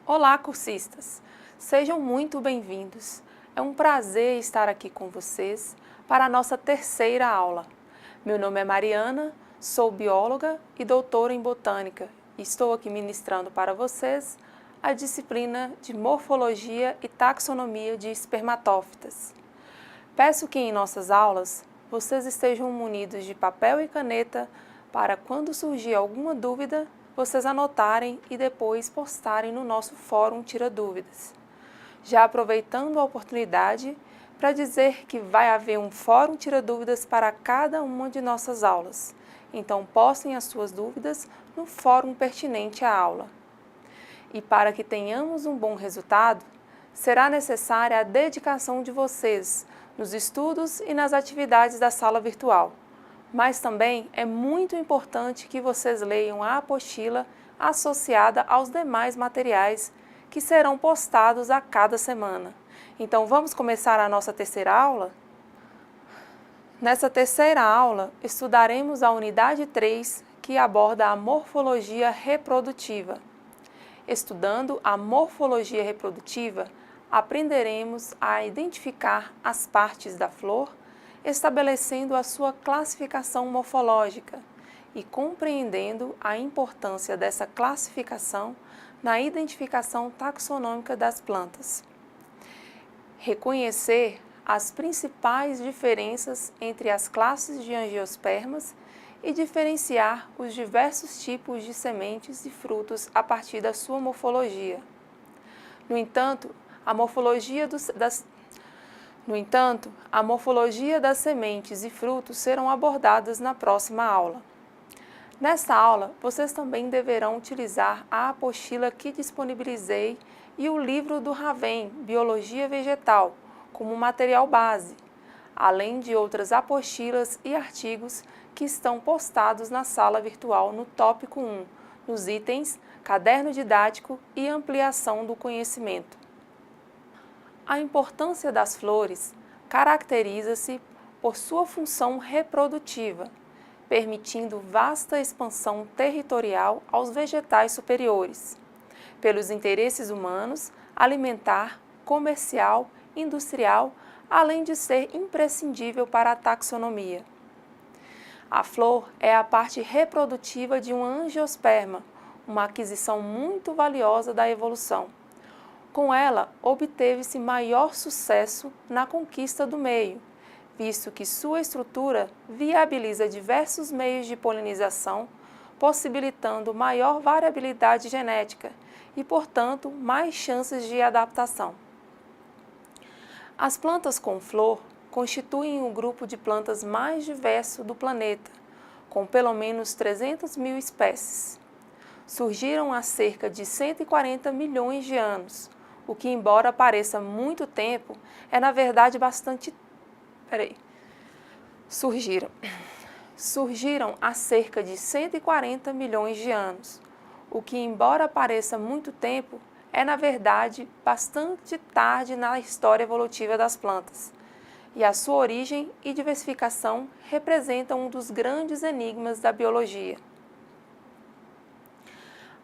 Olá, cursistas! Sejam muito bem-vindos. É um prazer estar aqui com vocês para a nossa terceira aula. Meu nome é Mariana, sou bióloga e doutora em botânica e estou aqui ministrando para vocês a disciplina de Morfologia e Taxonomia de Espermatófitas. Peço que em nossas aulas vocês estejam munidos de papel e caneta para, quando surgir alguma dúvida, vocês anotarem e depois postarem no nosso fórum Tira Dúvidas. Já aproveitando a oportunidade para dizer que vai haver um fórum Tira Dúvidas para cada uma de nossas aulas. Então postem as suas dúvidas no fórum pertinente à aula. E para que tenhamos um bom resultado, será necessária a dedicação de vocês nos estudos e nas atividades da sala virtual. Mas também é muito importante que vocês leiam a apostila associada aos demais materiais que serão postados a cada semana. Então vamos começar a nossa terceira aula? Nessa terceira aula, estudaremos a unidade 3, que aborda a morfologia reprodutiva. Estudando a morfologia reprodutiva, aprenderemos a identificar as partes da flor, estabelecendo a sua classificação morfológica e compreendendo a importância dessa classificação na identificação taxonômica das plantas. Reconhecer as principais diferenças entre as classes de angiospermas e diferenciar os diversos tipos de sementes e frutos a partir da sua morfologia. No entanto, a morfologia das sementes e frutos serão abordadas na próxima aula. Nesta aula, vocês também deverão utilizar a apostila que disponibilizei e o livro do Raven, Biologia Vegetal, como material base, além de outras apostilas e artigos que estão postados na sala virtual no tópico 1, nos itens Caderno Didático e Ampliação do Conhecimento. A importância das flores caracteriza-se por sua função reprodutiva, permitindo vasta expansão territorial aos vegetais superiores, pelos interesses humanos, alimentar, comercial, industrial, além de ser imprescindível para a taxonomia. A flor é a parte reprodutiva de um angiosperma, uma aquisição muito valiosa da evolução. Com ela, obteve-se maior sucesso na conquista do meio, visto que sua estrutura viabiliza diversos meios de polinização, possibilitando maior variabilidade genética e, portanto, mais chances de adaptação. As plantas com flor constituem o grupo de plantas mais diverso do planeta, com pelo menos 300 mil espécies. Surgiram há cerca de 140 milhões de anos, o que, embora pareça muito tempo, é na verdade bastante... Surgiram há cerca de 140 milhões de anos, o que, embora pareça muito tempo, é na verdade bastante tarde na história evolutiva das plantas. E a sua origem e diversificação representam um dos grandes enigmas da biologia.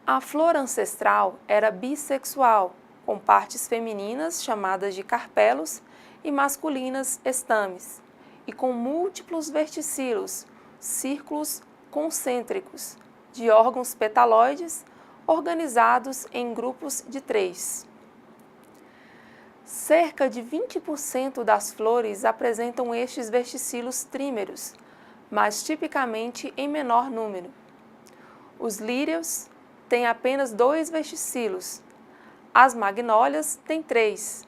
A flor ancestral era bissexual, com partes femininas chamadas de carpelos e masculinas estames, e com múltiplos verticilos, círculos concêntricos, de órgãos petaloides organizados em grupos de 3. Cerca de 20% das flores apresentam estes verticilos trímeros, mas tipicamente em menor número. Os lírios têm apenas 2 verticilos, as magnólias têm 3.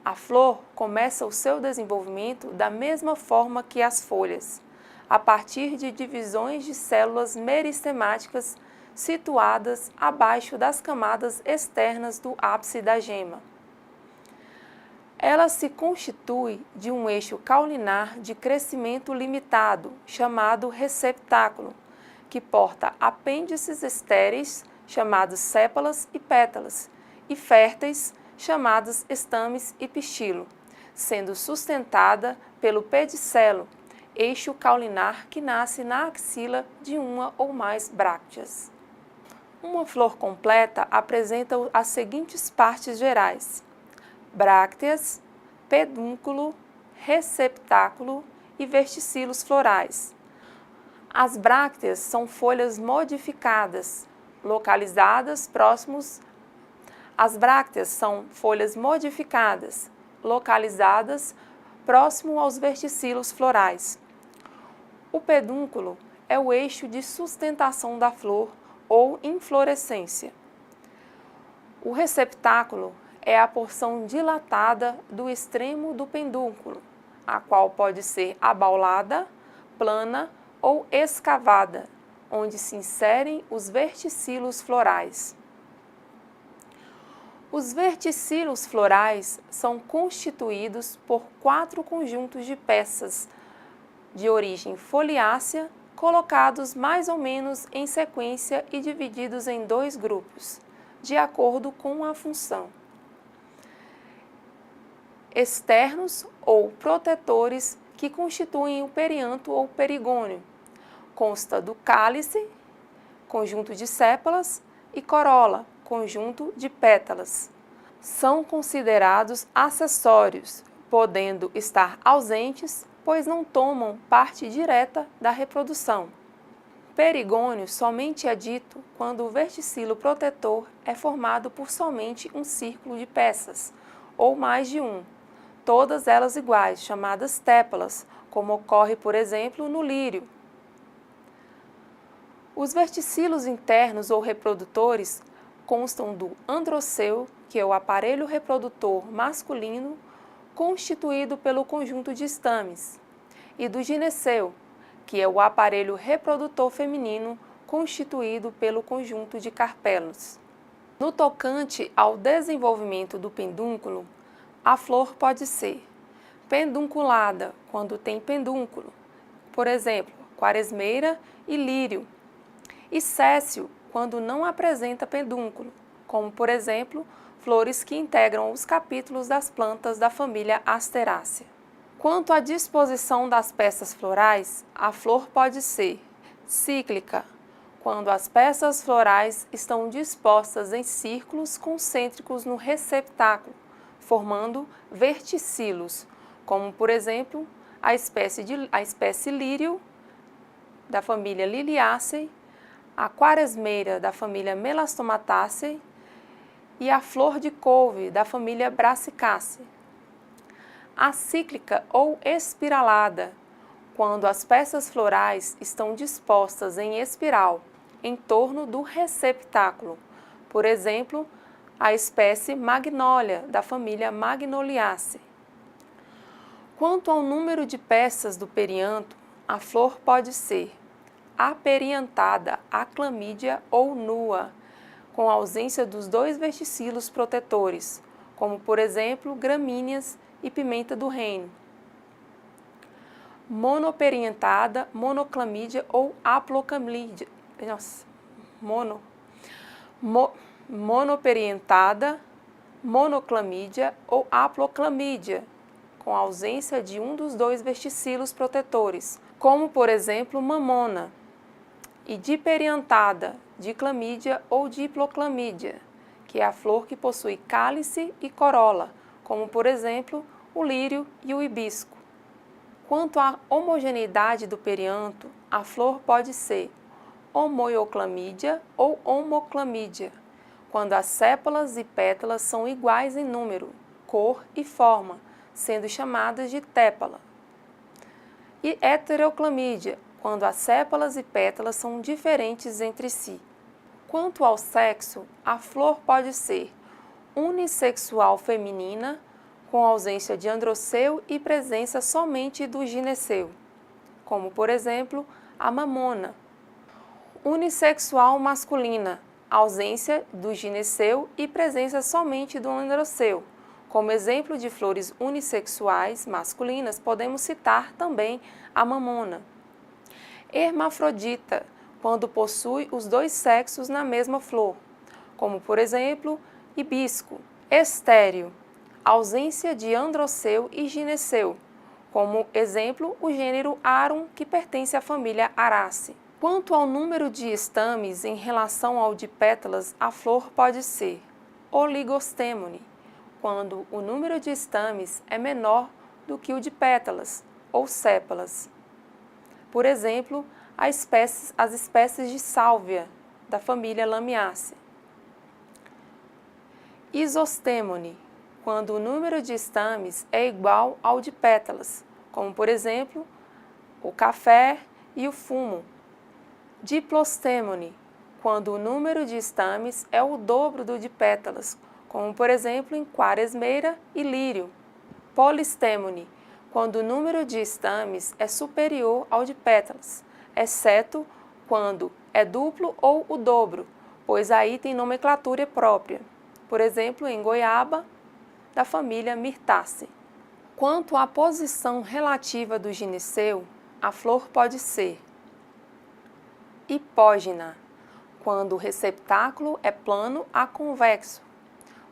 A flor começa o seu desenvolvimento da mesma forma que as folhas, a partir de divisões de células meristemáticas situadas abaixo das camadas externas do ápice da gema. Ela se constitui de um eixo caulinar de crescimento limitado, chamado receptáculo, que porta apêndices estéreis, chamados sépalas e pétalas, e férteis, chamados estames e pistilo, sendo sustentada pelo pedicelo, eixo caulinar que nasce na axila de uma ou mais brácteas. Uma flor completa apresenta as seguintes partes gerais: brácteas, pedúnculo, receptáculo e verticilos florais. As brácteas são folhas modificadas, localizadas próximos. As brácteas são folhas modificadas, localizadas próximo aos verticilos florais. O pedúnculo é o eixo de sustentação da flor ou inflorescência. O receptáculo é a porção dilatada do extremo do pedúnculo, a qual pode ser abaulada, plana ou escavada, onde se inserem os verticilos florais. Os verticilos florais são constituídos por 4 conjuntos de peças de origem foliácea, colocados mais ou menos em sequência e divididos em 2 grupos, de acordo com a função. Externos ou protetores que constituem o perianto ou perigônio. Consta do cálice, conjunto de sépalas, e corola, conjunto de pétalas. São considerados acessórios, podendo estar ausentes, pois não tomam parte direta da reprodução. Perigônio somente é dito quando o verticilo protetor é formado por somente um círculo de peças, ou mais de um, todas elas iguais, chamadas tépalas, como ocorre, por exemplo, no lírio. Os verticilos internos ou reprodutores constam do androceu, que é o aparelho reprodutor masculino, constituído pelo conjunto de estames, e do gineceu, que é o aparelho reprodutor feminino, constituído pelo conjunto de carpelos. No tocante ao desenvolvimento do pedúnculo, a flor pode ser pedunculada, quando tem pedúnculo, por exemplo, quaresmeira e lírio, e séssil, quando não apresenta pedúnculo, como, por exemplo, flores que integram os capítulos das plantas da família Asterácea. Quanto à disposição das peças florais, a flor pode ser cíclica, quando as peças florais estão dispostas em círculos concêntricos no receptáculo, formando verticilos, como, por exemplo, a espécie lírio, da família Liliaceae, a quaresmeira, da família Melastomataceae, e a flor de couve, da família Brassicaceae. A cíclica ou espiralada, quando as peças florais estão dispostas em espiral, em torno do receptáculo, por exemplo, a espécie Magnólia, da família Magnoliaceae. Quanto ao número de peças do perianto, a flor pode ser aperiantada, aclamídia ou nua, com ausência dos 2 verticilos protetores, como, por exemplo, gramíneas e pimenta do reino. Monoperiantada, monoclamídia ou haploclamídia. Monoperiantada, monoclamídia ou haploclamídia, com ausência de um dos 2 verticilos protetores, como, por exemplo, mamona. E diperiantada, diclamídia ou diploclamídia, que é a flor que possui cálice e corola, como, por exemplo, o lírio e o hibisco. Quanto à homogeneidade do perianto, a flor pode ser homoioclamídia ou homoclamídia, quando as sépalas e pétalas são iguais em número, cor e forma, sendo chamadas de tépala. E heteroclamídia, quando as sépalas e pétalas são diferentes entre si. Quanto ao sexo, a flor pode ser unissexual feminina, com ausência de androceu e presença somente do gineceu, como, por exemplo, a mamona. Unissexual masculina, ausência do gineceu e presença somente do androceu. Como exemplo de flores unissexuais masculinas, podemos citar também a mamona. Hermafrodita, quando possui os 2 sexos na mesma flor, como, por exemplo, hibisco. Estéril, ausência de androceu e gineceu, como exemplo, o gênero Arum, que pertence à família Araceae. Quanto ao número de estames em relação ao de pétalas, a flor pode ser oligostêmone, quando o número de estames é menor do que o de pétalas, ou sépalas. Por exemplo, as espécies de sálvia, da família Lamiaceae. Isostêmone, quando o número de estames é igual ao de pétalas, como por exemplo, o café e o fumo. Diplostêmone, quando o número de estames é o dobro do de pétalas, como por exemplo em quaresmeira e lírio. Polistêmone, quando o número de estames é superior ao de pétalas, exceto quando é duplo ou o dobro, pois aí tem nomenclatura própria. Por exemplo, em goiaba, da família Myrtaceae. Quanto à posição relativa do gineceu, a flor pode ser hipógina, quando o receptáculo é plano a convexo.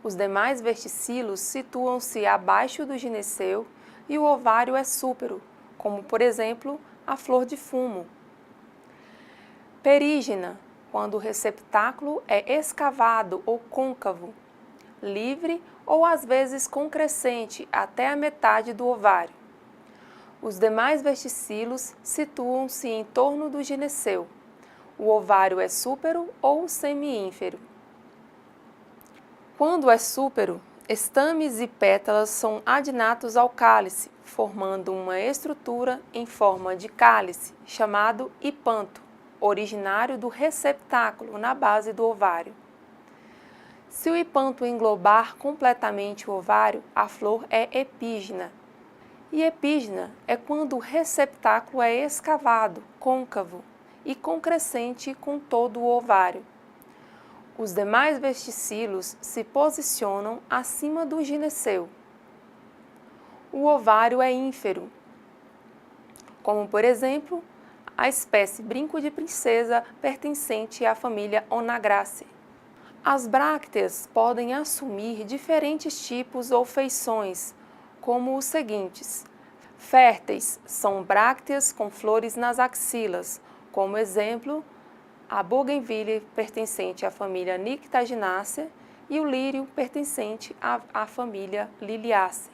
Os demais verticilos situam-se abaixo do gineceu e o ovário é súpero, como por exemplo a flor de fumo. Perígina, quando o receptáculo é escavado ou côncavo, livre ou às vezes com crescente até a metade do ovário. Os demais verticilos situam-se em torno do gineceu. O ovário é súpero ou semiínfero. Quando é súpero, estames e pétalas são adinatos ao cálice, formando uma estrutura em forma de cálice, chamado hipanto, originário do receptáculo na base do ovário. Se o hipanto englobar completamente o ovário, a flor é epígina. E epígina é quando o receptáculo é escavado, côncavo e concrescente com todo o ovário. Os demais verticilos se posicionam acima do gineceu. O ovário é ínfero, como por exemplo, a espécie brinco de princesa pertencente à família Onagraceae. As brácteas podem assumir diferentes tipos ou feições, como os seguintes. Férteis são brácteas com flores nas axilas, como exemplo, a bougainville pertencente à família Nyctaginaceae e o lírio pertencente à família Liliaceae.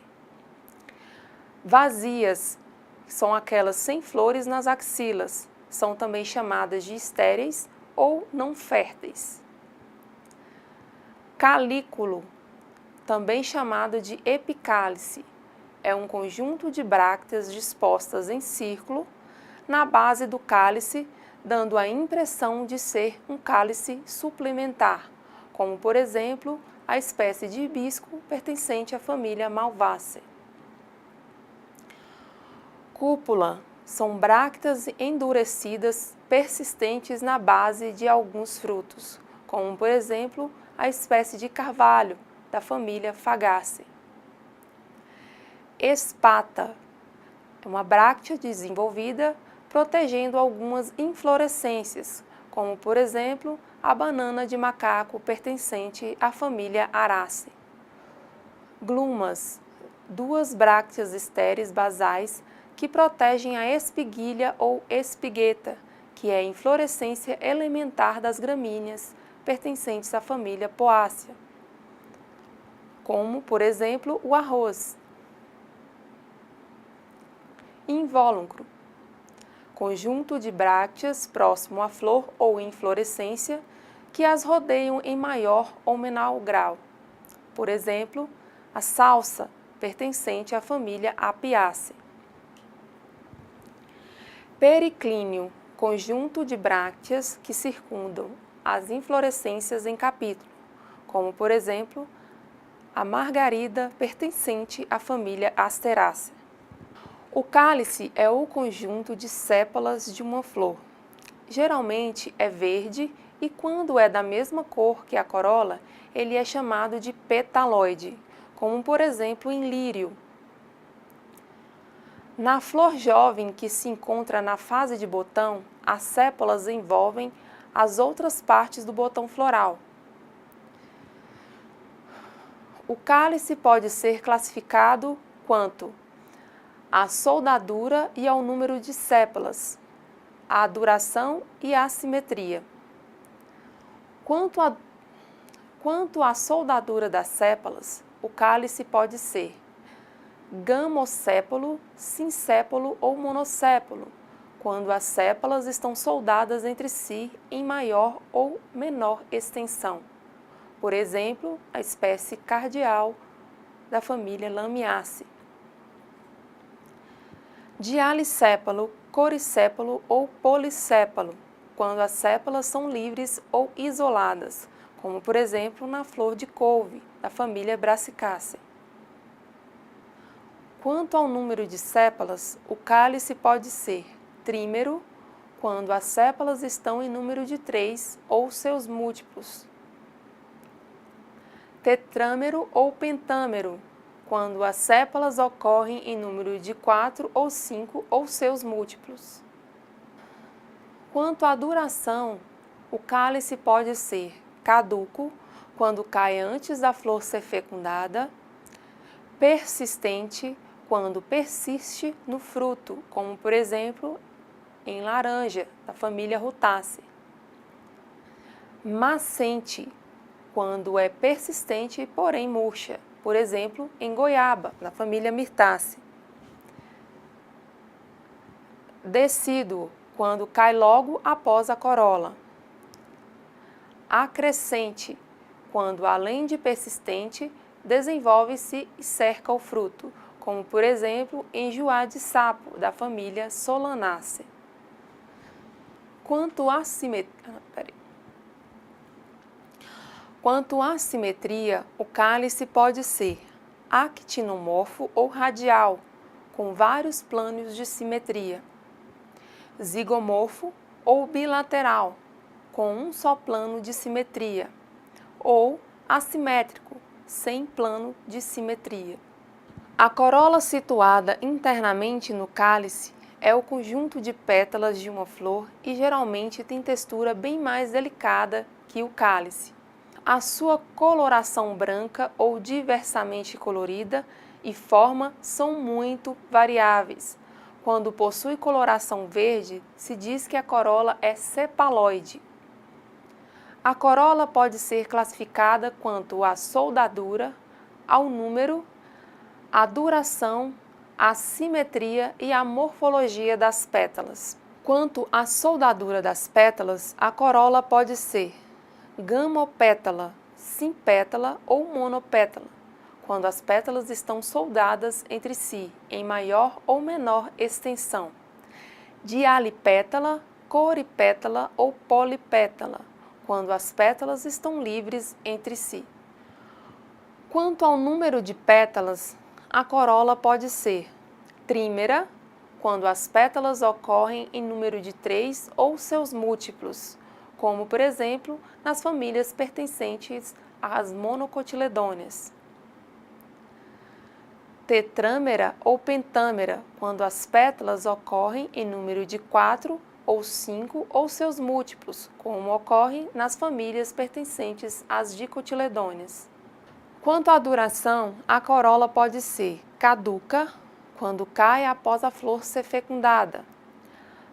Vazias são aquelas sem flores nas axilas, são também chamadas de estéreis ou não férteis. Calículo, também chamado de epicálice, é um conjunto de brácteas dispostas em círculo na base do cálice, dando a impressão de ser um cálice suplementar, como por exemplo a espécie de hibisco pertencente à família Malvaceae. Cúpula são brácteas endurecidas persistentes na base de alguns frutos, como por exemplo a espécie de carvalho da família Fagaceae. Espata é uma bráctea desenvolvida protegendo algumas inflorescências, como por exemplo a banana de macaco pertencente à família Araceae. Glumas, duas brácteas estéreis basais que protegem a espiguilha ou espigueta, que é a inflorescência elementar das gramíneas pertencentes à família Poácea, como por exemplo o arroz. Invólucro, conjunto de brácteas próximo à flor ou inflorescência que as rodeiam em maior ou menor grau. Por exemplo, a salsa, pertencente à família Apiaceae. Periclínio, conjunto de brácteas que circundam as inflorescências em capítulo, como por exemplo, a margarida, pertencente à família Asteraceae. O cálice é o conjunto de sépalas de uma flor. Geralmente é verde e quando é da mesma cor que a corola, ele é chamado de petaloide, como por exemplo em lírio. Na flor jovem que se encontra na fase de botão, as sépalas envolvem as outras partes do botão floral. O cálice pode ser classificado quanto à soldadura e ao número de sépalas. a duração e a simetria. Quanto à soldadura das sépalas, o cálice pode ser gamosépalo, sinsépalo ou monossépalo, quando as sépalas estão soldadas entre si em maior ou menor extensão. Por exemplo, a espécie cardial da família Lamiaceae. Dialisépalo, corissépalo ou polissépalo, quando as sépalas são livres ou isoladas, como por exemplo na flor de couve, da família Brassicaceae. Quanto ao número de sépalas, o cálice pode ser trímero, quando as sépalas estão em número de 3 ou seus múltiplos. Tetrâmero ou pentâmero, quando as sépalas ocorrem em número de 4 ou 5 ou seus múltiplos. Quanto à duração, o cálice pode ser caduco, quando cai antes da flor ser fecundada, persistente, quando persiste no fruto, como por exemplo em laranja, da família Rutaceae. Macente, quando é persistente, porém murcha, por exemplo em goiaba, da família Myrtaceae. Decíduo, quando cai logo após a corola. Acrescente, quando além de persistente, desenvolve-se e cerca o fruto, como por exemplo em juá de sapo, da família Solanaceae. Quanto à simetria, o cálice pode ser actinomorfo ou radial, com vários planos de simetria, zigomorfo ou bilateral, com um só plano de simetria, ou assimétrico, sem plano de simetria. A corola situada internamente no cálice é o conjunto de pétalas de uma flor e geralmente tem textura bem mais delicada que o cálice. A sua coloração branca ou diversamente colorida e forma são muito variáveis. Quando possui coloração verde, se diz que a corola é cepaloide. A corola pode ser classificada quanto à soldadura, ao número, à duração, à simetria e à morfologia das pétalas. Quanto à soldadura das pétalas, a corola pode ser gamopétala, simpétala ou monopétala, quando as pétalas estão soldadas entre si em maior ou menor extensão. Dialipétala, coripétala ou polipétala, quando as pétalas estão livres entre si. Quanto ao número de pétalas, a corola pode ser trímera, quando as pétalas ocorrem em número de 3 ou seus múltiplos, como por exemplo nas famílias pertencentes às monocotiledôneas. Tetrâmera ou pentâmera, quando as pétalas ocorrem em número de 4 ou 5 ou seus múltiplos, como ocorre nas famílias pertencentes às dicotiledôneas. Quanto à duração, a corola pode ser caduca, quando cai após a flor ser fecundada,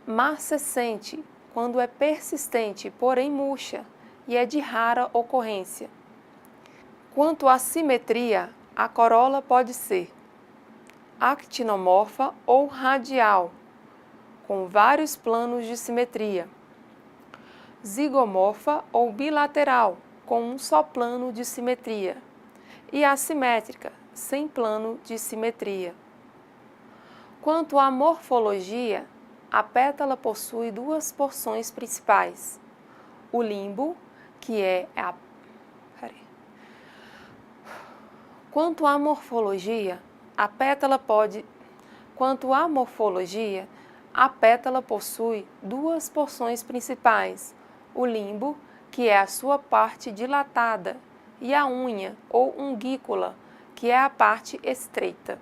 marcescente, quando é persistente, porém murcha, e é de rara ocorrência. Quanto à simetria, a corola pode ser actinomorfa ou radial, com vários planos de simetria, zigomorfa ou bilateral, com um só plano de simetria, e assimétrica, sem plano de simetria. Quanto à morfologia, a pétala possui duas porções principais, o limbo, que é a... Quanto à morfologia, a pétala possui duas porções principais, o limbo, que é a sua parte dilatada, e a unha, ou ungícula, que é a parte estreita.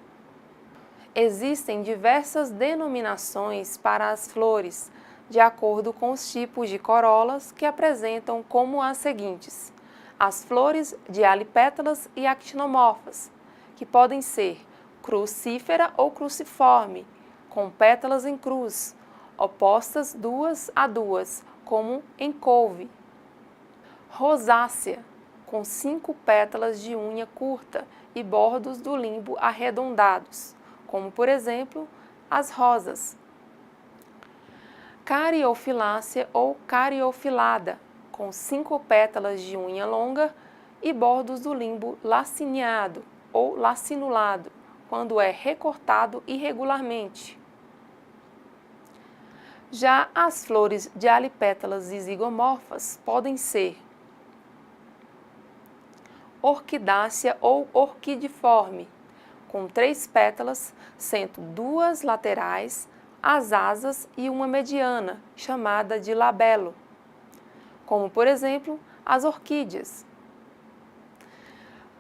Existem diversas denominações para as flores, de acordo com os tipos de corolas que apresentam como as seguintes: as flores dialipétalas e actinomorfas, que podem ser crucífera ou cruciforme, com pétalas em cruz, opostas duas a duas, como em couve. Rosácea, com 5 pétalas de unha curta e bordos do limbo arredondados, como por exemplo as rosas. Cariofilácea ou cariofilada, com 5 pétalas de unha longa e bordos do limbo lacineado ou lacinulado, quando é recortado irregularmente. Já as flores de alipétalas zigomorfas podem ser orquidácea ou orquidiforme, com 3 pétalas, sendo 2 laterais, as asas e uma mediana, chamada de labelo, como por exemplo as orquídeas.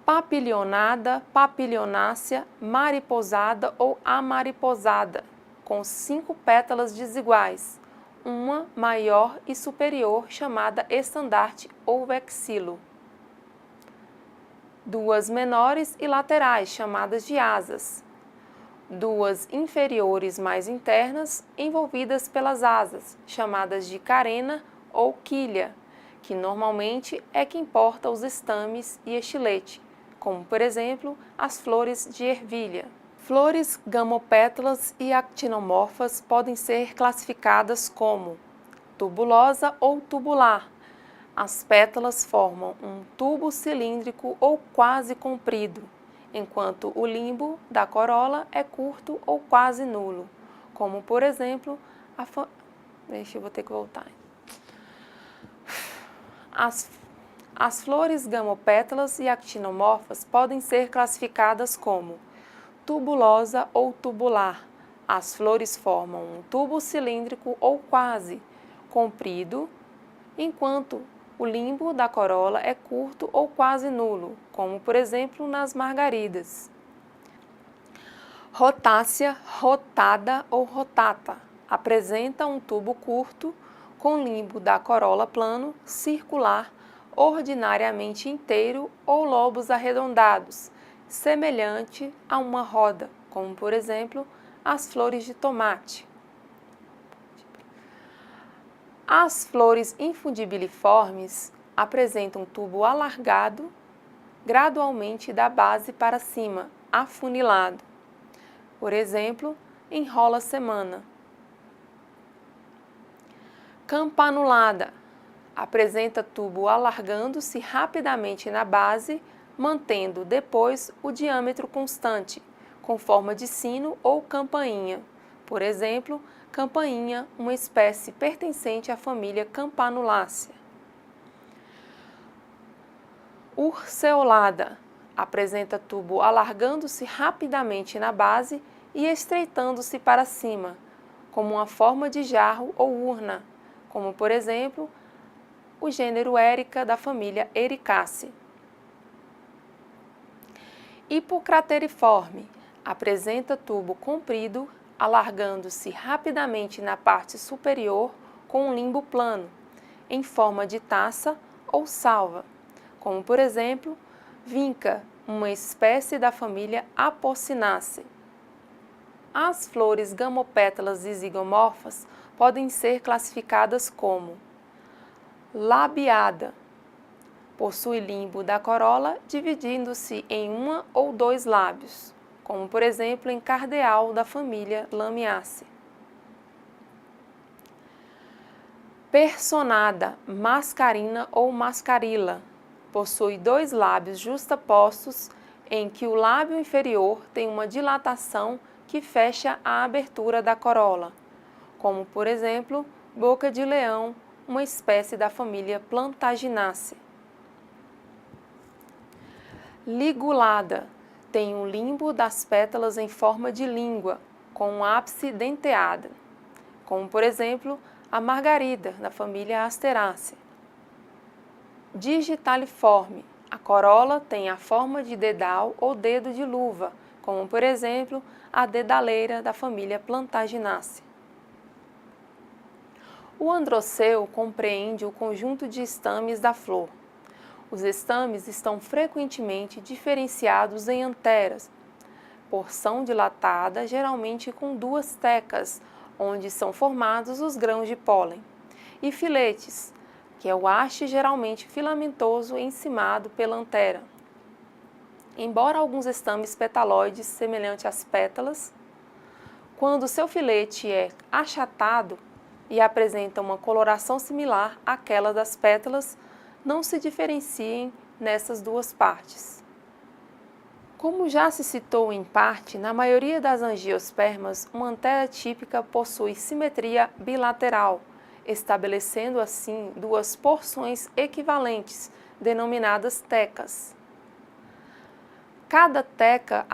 Papilionada, papilionácea, mariposada ou amariposada, com 5 pétalas desiguais, uma maior e superior chamada estandarte ou vexilo. 2 menores e laterais chamadas de asas. 2 inferiores mais internas envolvidas pelas asas, chamadas de carena ou quilha, que normalmente é quem porta os estames e estilete, como por exemplo as flores de ervilha. Flores gamopétalas e actinomorfas podem ser classificadas como tubulosa ou tubular. As pétalas formam um tubo cilíndrico ou quase comprido, enquanto o limbo da corola é curto ou quase nulo, como por exemplo As flores gamopétalas e actinomorfas podem ser classificadas como tubulosa ou tubular. As flores formam um tubo cilíndrico ou quase comprido, enquanto o limbo da corola é curto ou quase nulo, como por exemplo nas margaridas. Rotácea, rotada ou rotata apresenta um tubo curto com limbo da corola plano, circular, ordinariamente inteiro ou lobos arredondados, semelhante a uma roda, como por exemplo as flores de tomate. As flores infundibiliformes apresentam um tubo alargado, gradualmente da base para cima, afunilado. Por exemplo, enrola-semana. Campanulada apresenta tubo alargando-se rapidamente na base, mantendo depois o diâmetro constante, com forma de sino ou campainha. Por exemplo, campainha, uma espécie pertencente à família Campanulácea. Urceolada apresenta tubo alargando-se rapidamente na base e estreitando-se para cima, como uma forma de jarro ou urna, como por exemplo o gênero Erica da família Ericácea. Hipocrateriforme apresenta tubo comprido, alargando-se rapidamente na parte superior com um limbo plano, em forma de taça ou salva, como por exemplo, vinca, uma espécie da família Apocynaceae. As flores gamopétalas e zigomorfas podem ser classificadas como labiada. Possui limbo da corola dividindo-se em uma ou 2 lábios, como por exemplo em cardeal da família Lamiaceae. Personada, mascarina ou mascarila. Possui 2 lábios justapostos em que o lábio inferior tem uma dilatação que fecha a abertura da corola, como por exemplo boca de leão, uma espécie da família Plantaginácea. Ligulada, tem um limbo das pétalas em forma de língua, com um ápice denteado, como por exemplo a margarida, da família Asterácea. Digitaliforme, a corola tem a forma de dedal ou dedo de luva, como por exemplo a dedaleira, da família Plantaginácea. O androceu compreende o conjunto de estames da flor. Os estames estão frequentemente diferenciados em anteras, porção dilatada, geralmente com 2 tecas, onde são formados os grãos de pólen, e filetes, que é o haste geralmente filamentoso encimado pela antera. Embora alguns estames petaloides semelhantes às pétalas, quando seu filete é achatado e apresenta uma coloração similar àquela das pétalas, não se diferenciem nessas duas partes. Como já se citou em parte, na maioria das angiospermas, uma antera típica possui simetria bilateral, estabelecendo assim duas porções equivalentes, denominadas tecas. Cada teca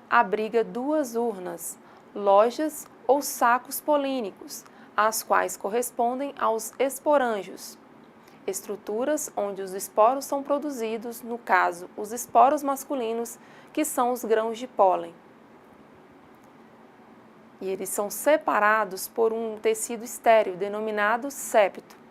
abriga duas urnas, lojas ou sacos polínicos, às quais correspondem aos esporângios, estruturas onde os esporos são produzidos, no caso, os esporos masculinos, que são os grãos de pólen. E eles são separados por um tecido estéril, denominado septo.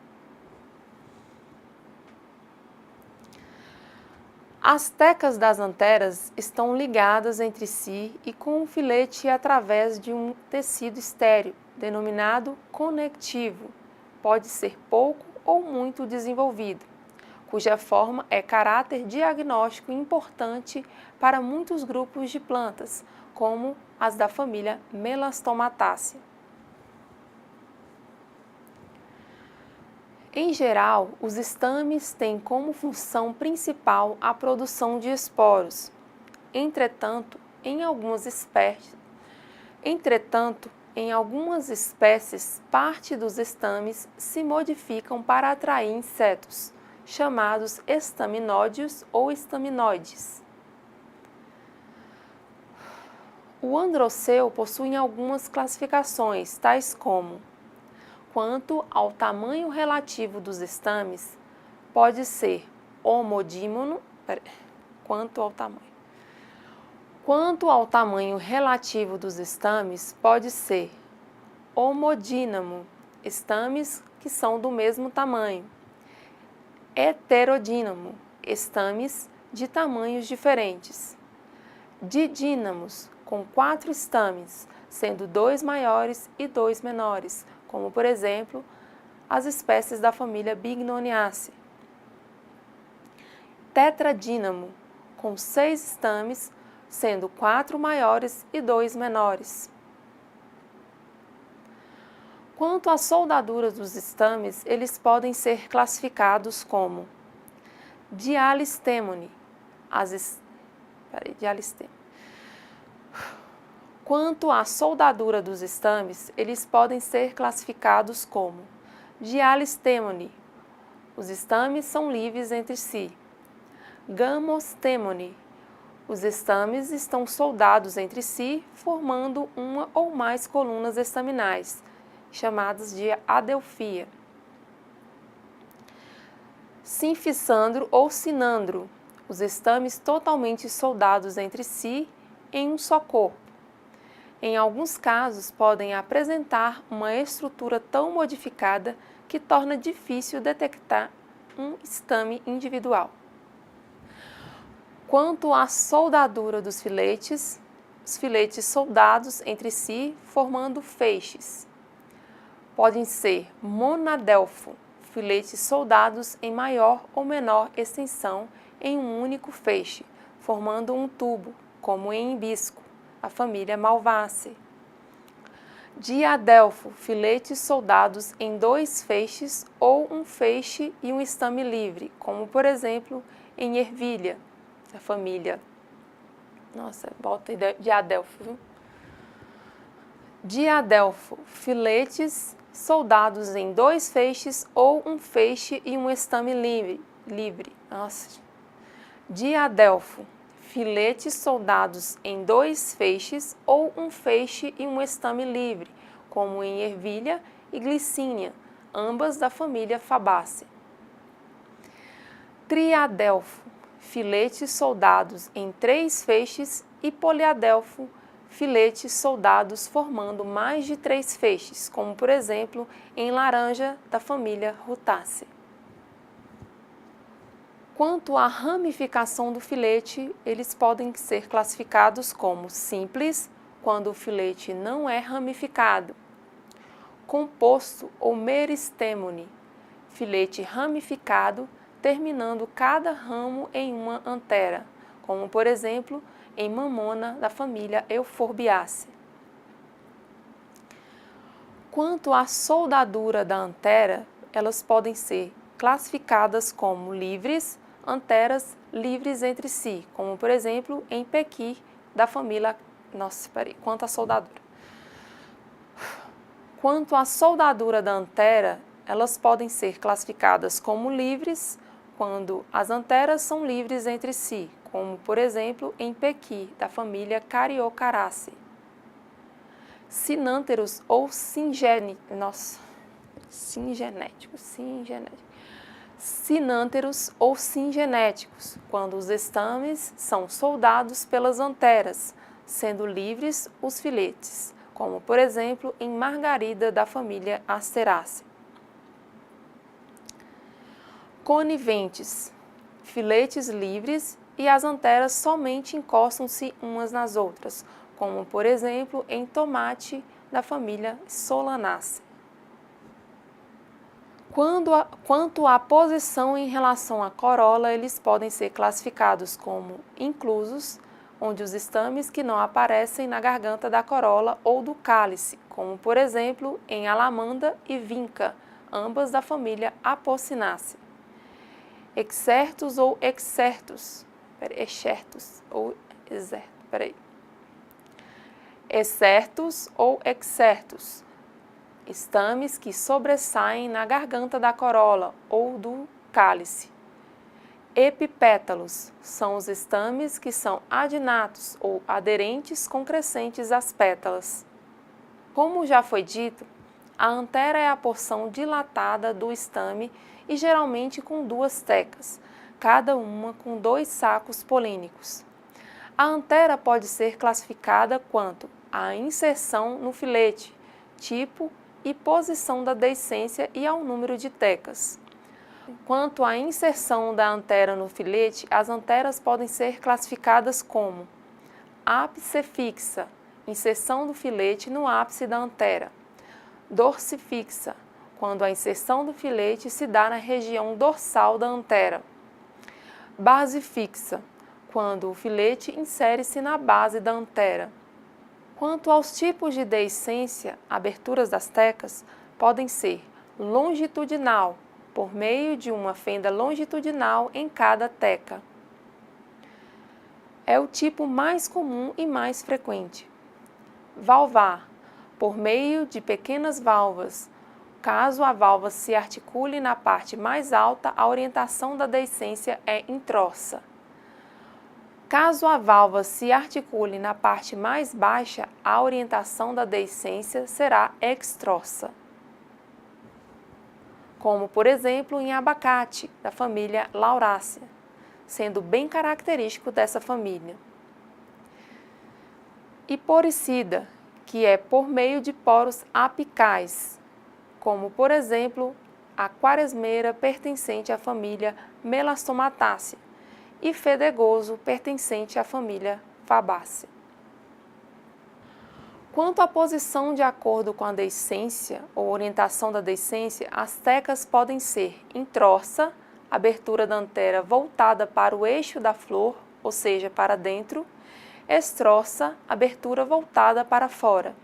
As tecas das anteras estão ligadas entre si e com um filete através de um tecido estéril, denominado conectivo. Pode ser pouco ou muito desenvolvido, cuja forma é caráter diagnóstico importante para muitos grupos de plantas, como as da família Melastomatácea. Em geral, os estames têm como função principal a produção de esporos. Entretanto, em algumas espécies, parte dos estames se modificam para atrair insetos, chamados estaminódeos ou estaminoides. O androceu possui algumas classificações, tais como: quanto ao tamanho relativo dos estames, pode ser homodímono. Quanto ao tamanho relativo dos estames, pode ser homodínamo, estames que são do mesmo tamanho. Heterodínamo, estames de tamanhos diferentes. Didínamos, com 4 estames, sendo 2 maiores e 2 menores, como, por exemplo, as espécies da família Bignoniaceae. Tetradínamo, com 6 estames, sendo 4 maiores e 2 menores. Quanto à soldadura dos estames, eles podem ser classificados como dialistemone. Quanto à soldadura dos estames, eles podem ser classificados como dialistemone. Os estames são livres entre si. Gamostemone. Os estames estão soldados entre si, formando uma ou mais colunas estaminais, chamadas de adelfia. Sinfisandro ou sinandro. Os estames totalmente soldados entre si em um só corpo. Em alguns casos, podem apresentar uma estrutura tão modificada que torna difícil detectar um estame individual. Quanto à soldadura dos filetes, os filetes soldados entre si, formando feixes. Podem ser monadelfo, filetes soldados em maior ou menor extensão em um único feixe, formando um tubo, como em hibisco, a família Malvaceae. Diadelfo, filetes soldados em 2 feixes ou um feixe e um estame livre, como por exemplo em ervilha, a família. Bota diadelfo, viu? Diadelfo, filetes soldados em 2 feixes ou um feixe e um estame livre. Diadelfo, filetes soldados em 2 feixes ou um feixe e um estame livre, como em ervilha e glicínia, ambas da família Fabaceae. Triadelfo, filetes soldados em 3 feixes e poliadelfo, filetes soldados formando mais de 3 feixes, como por exemplo em laranja da família Rutaceae. Quanto à ramificação do filete, eles podem ser classificados como simples, quando o filete não é ramificado. Composto ou meristemone, filete ramificado, terminando cada ramo em uma antera, como por exemplo em mamona da família Euphorbiaceae. Quanto à soldadura da antera, elas podem ser classificadas como livres, anteras livres entre si, como por exemplo em Pequi da família. Quanto à soldadura. Quanto à soldadura da antera, elas podem ser classificadas como livres quando as anteras são livres entre si, como por exemplo em Pequi da família Cariocaraceae. Sinânteros ou sinânteros ou singenéticos, quando os estames são soldados pelas anteras, sendo livres os filetes, como por exemplo em Margarida da família Asteraceae. Coniventes, filetes livres e as anteras somente encostam-se umas nas outras, como por exemplo em tomate da família Solanaceae. Quanto à posição em relação à corola, eles podem ser classificados como inclusos, onde os estames que não aparecem na garganta da corola ou do cálice, como por exemplo em Alamanda e Vinca, ambas da família Apocynaceae. Excertos ou excertos, excertos ou excertos, estames que sobressaem na garganta da corola ou do cálice. Epipétalos são os estames que são adinatos ou aderentes com crescentes às pétalas. Como já foi dito, a antera é a porção dilatada do estame e geralmente com duas tecas, cada uma com 2 sacos polínicos. A antera pode ser classificada quanto à inserção no filete, tipo e posição da deiscência e ao número de tecas. Quanto à inserção da antera no filete, as anteras podem ser classificadas como ápice fixa, inserção do filete no ápice da antera; dorsifixa, quando a inserção do filete se dá na região dorsal da antera; base fixa, quando o filete insere-se na base da antera. Quanto aos tipos de deiscência, aberturas das tecas podem ser longitudinal, por meio de uma fenda longitudinal em cada teca. É o tipo mais comum e mais frequente. Valvar, por meio de pequenas valvas. Caso a valva se articule na parte mais alta, a orientação da deiscência é introssa. Caso a valva se articule na parte mais baixa, a orientação da deiscência será extrossa, como por exemplo em abacate, da família Lauraceae, sendo bem característico dessa família. E poricida, que é por meio de poros apicais, como por exemplo a quaresmeira pertencente à família Melastomataceae e fedegoso pertencente à família Fabaceae. Quanto à posição de acordo com a deiscência ou orientação da deiscência, as tecas podem ser introssa, abertura da antera voltada para o eixo da flor, ou seja, para dentro; extrossa, abertura voltada para fora.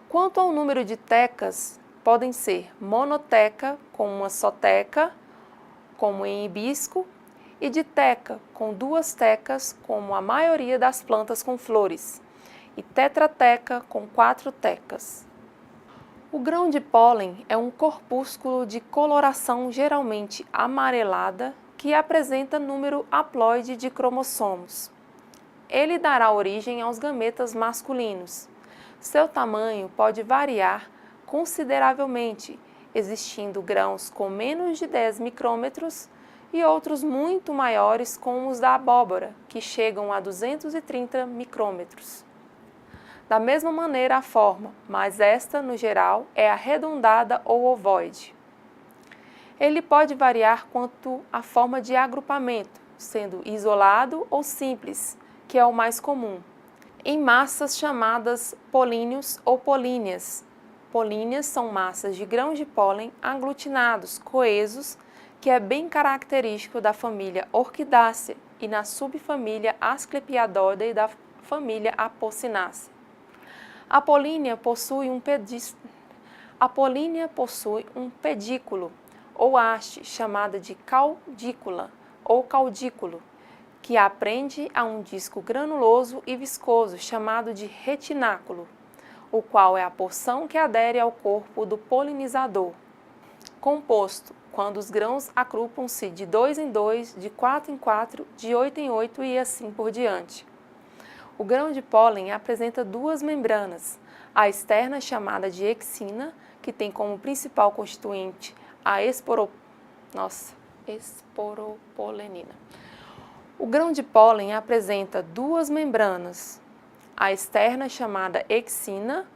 Quanto ao número de tecas, podem ser monoteca, com uma só teca, como em hibisco, e diteca, com 2 tecas, como a maioria das plantas com flores, e tetrateca, com 4 tecas. O grão de pólen é um corpúsculo de coloração geralmente amarelada que apresenta número haploide de cromossomos. Ele dará origem aos gametas masculinos. Seu tamanho pode variar consideravelmente, existindo grãos com menos de 10 micrômetros e outros muito maiores, como os da abóbora, que chegam a 230 micrômetros. Da mesma maneira a forma, mas esta, no geral, é arredondada ou ovoide. Ele pode variar quanto à forma de agrupamento, sendo isolado ou simples, que é o mais comum. em massas chamadas políneos ou políneas. Políneas são massas de grãos de pólen aglutinados, coesos, que é bem característico da família Orquidácea e na subfamília Asclepiadoida e da família Apocynaceae. A polínia possui um pedículo ou haste chamada de caudícula ou caudículo, que aprende a um disco granuloso e viscoso chamado de retináculo, o qual é a porção que adere ao corpo do polinizador. Composto, quando os grãos agrupam-se de 2 em 2, de 4 em 4, de 8 em 8 e assim por diante. O grão de pólen apresenta duas membranas, a externa chamada de exina, que tem como principal constituinte a esporopolenina. O grão de pólen apresenta duas membranas, a externa chamada exina,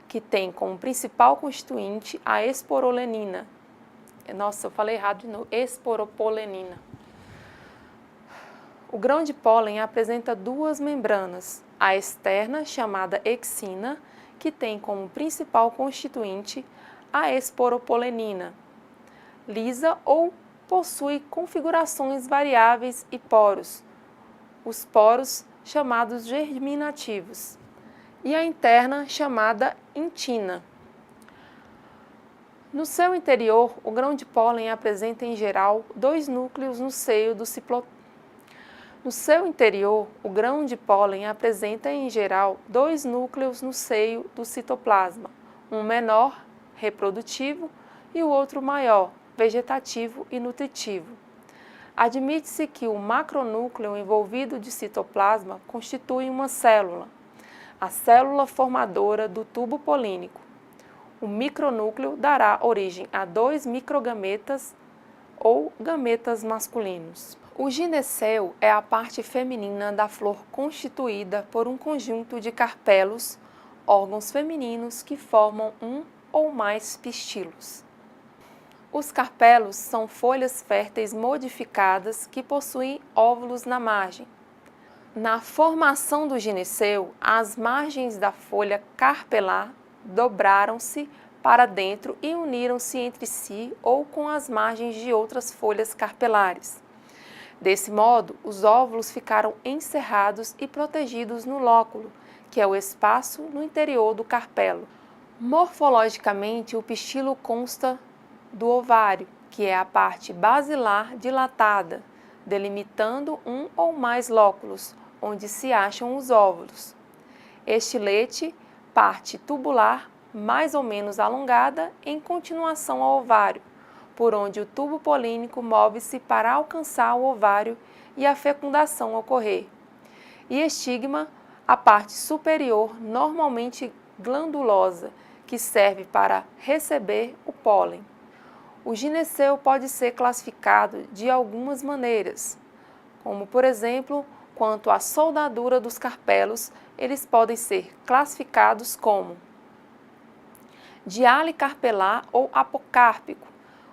que tem como principal constituinte a esporolenina. Nossa, eu falei errado de novo, esporopolenina. O grão de pólen apresenta duas membranas, a externa chamada exina, que tem como principal constituinte a esporopolenina, lisa ou possui configurações variáveis e poros, os poros chamados germinativos, e a interna chamada intina. No seu interior, o grão de pólen apresenta em geral dois núcleos no seio do citoplasma. No seu interior, o grão de pólen apresenta em geral dois núcleos no seio do citoplasma, um menor, reprodutivo, e o outro maior, vegetativo e nutritivo. Admite-se que o macronúcleo envolvido de citoplasma constitui uma célula, a célula formadora do tubo polínico. O micronúcleo dará origem a dois microgametas ou gametas masculinos. O gineceu é a parte feminina da flor constituída por um conjunto de carpelos, órgãos femininos que formam um ou mais pistilos. Os carpelos são folhas férteis modificadas que possuem óvulos na margem. Na formação do gineceu, as margens da folha carpelar dobraram-se para dentro e uniram-se entre si ou com as margens de outras folhas carpelares. Desse modo, os óvulos ficaram encerrados e protegidos no lóculo, que é o espaço no interior do carpelo. Morfologicamente, o pistilo consta do ovário, que é a parte basilar dilatada, delimitando um ou mais lóculos, onde se acham os óvulos. Estilete, parte tubular, mais ou menos alongada, em continuação ao ovário, por onde o tubo polínico move-se para alcançar o ovário e a fecundação ocorrer. E estigma, a parte superior, normalmente glandulosa, que serve para receber o pólen. O gineceu pode ser classificado de algumas maneiras, como, por exemplo, quanto à soldadura dos carpelos, eles podem ser classificados como dialicarpelar ou apocárpico,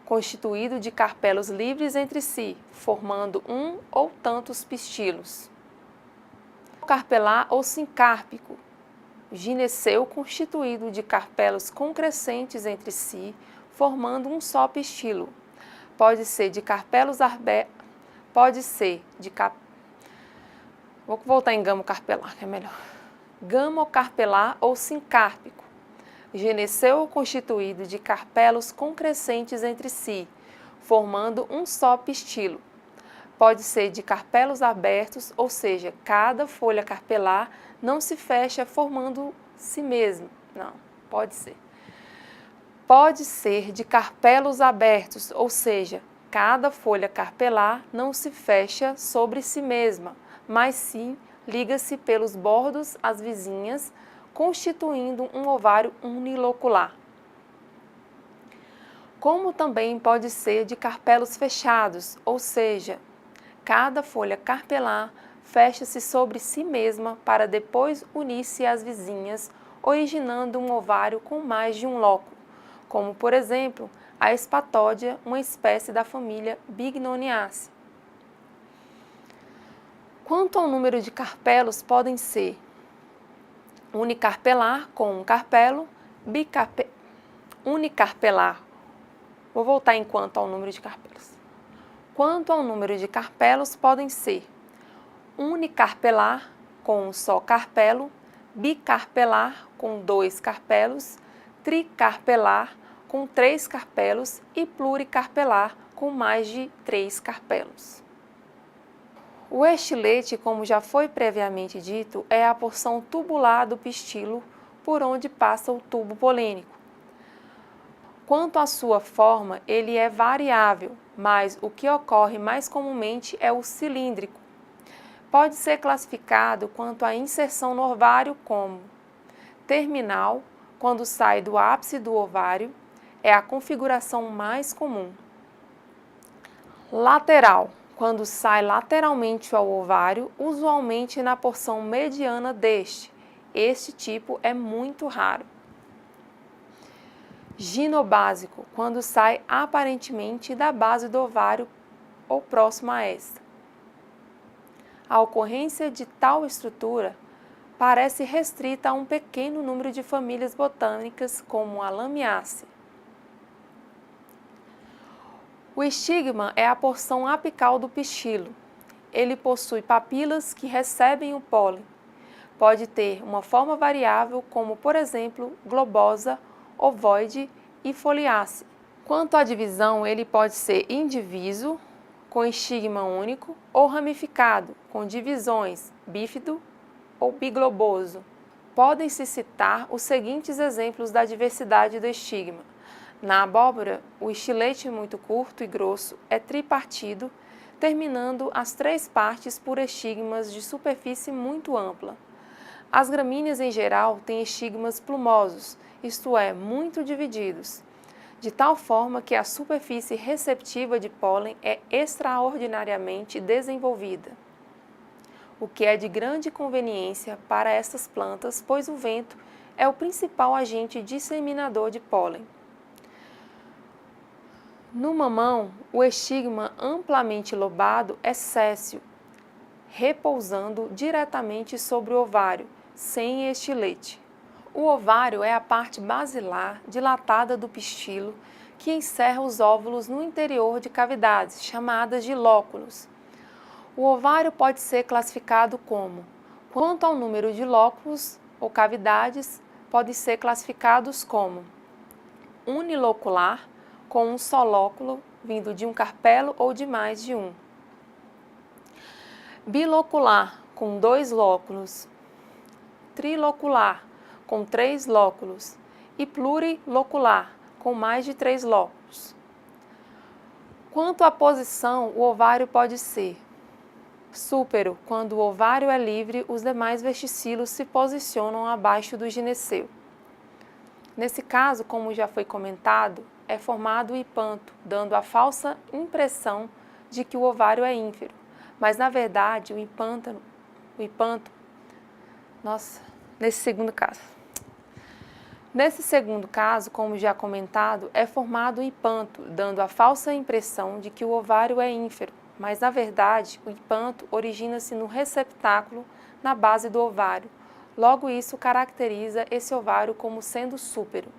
constituído de carpelos livres entre si, formando um ou tantos pistilos. Carpelar ou sincárpico, gineceu constituído de carpelos concrescentes entre si, formando um só pistilo. Pode ser de carpelos Vou voltar em gamocarpelar, que é melhor. Gamocarpelar ou sincárpico, gineceu constituído de carpelos concrescentes entre si, formando um só pistilo. Pode ser de carpelos abertos, ou seja, cada folha carpelar não se fecha formando si mesmo. Não, pode ser. Pode ser de carpelos abertos, ou seja, cada folha carpelar não se fecha sobre si mesma, mas sim liga-se pelos bordos às vizinhas, constituindo um ovário unilocular. Como também pode ser de carpelos fechados, ou seja, cada folha carpelar fecha-se sobre si mesma para depois unir-se às vizinhas, originando um ovário com mais de um lóculo, como, por exemplo, a espatódia, uma espécie da família Bignoniaceae. Quanto ao número de carpelos, podem ser unicarpelar com um carpelo, unicarpelar. Vou voltar enquanto ao número de carpelos. Quanto ao número de carpelos, podem ser unicarpelar com um só carpelo, bicarpelar com 2 carpelos, tricarpelar com 3 carpelos e pluricarpelar com mais de 3 carpelos. O estilete, como já foi previamente dito, é a porção tubular do pistilo por onde passa o tubo polênico. Quanto à sua forma, ele é variável, mas o que ocorre mais comumente é o cilíndrico. Pode ser classificado quanto à inserção no ovário como terminal, quando sai do ápice do ovário, é a configuração mais comum. Lateral, quando sai lateralmente ao ovário, usualmente na porção mediana deste. Este tipo é muito raro. Ginobásico, quando sai aparentemente da base do ovário ou próximo a esta. A ocorrência de tal estrutura parece restrita a um pequeno número de famílias botânicas, como a Lamiaceae. O estigma é a porção apical do pistilo. Ele possui papilas que recebem o pólen. Pode ter uma forma variável, como, por exemplo, globosa, ovoide e foliácea. Quanto à divisão, ele pode ser indiviso, com estigma único, ou ramificado, com divisões, bífido ou bigloboso. Podem-se citar os seguintes exemplos da diversidade do estigma. Na abóbora, o estilete muito curto e grosso é tripartido, terminando as 3 partes por estigmas de superfície muito ampla. As gramíneas, em geral, têm estigmas plumosos, isto é, muito divididos, de tal forma que a superfície receptiva de pólen é extraordinariamente desenvolvida, o que é de grande conveniência para estas plantas, pois o vento é o principal agente disseminador de pólen. No mamão, o estigma amplamente lobado é séssil, repousando diretamente sobre o ovário, sem estilete. O ovário é a parte basilar dilatada do pistilo que encerra os óvulos no interior de cavidades, chamadas de lóculos. O ovário pode ser classificado como, quanto ao número de lóculos ou cavidades, podem ser classificados como unilocular, com um só lóculo, vindo de um carpelo ou de mais de um. Bilocular, com 2 lóculos. Trilocular, com 3 lóculos. E plurilocular, com mais de 3 lóculos. Quanto à posição, o ovário pode ser súpero, quando o ovário é livre, os demais verticilos se posicionam abaixo do gineceu. Nesse caso, como já foi comentado, é formado o hipanto, dando a falsa impressão de que o ovário é ínfero. Mas, na verdade, nesse segundo caso, como já comentado, é formado o hipanto, dando a falsa impressão de que o ovário é ínfero. Mas, na verdade, o hipanto origina-se no receptáculo na base do ovário. Logo, isso caracteriza esse ovário como sendo súpero.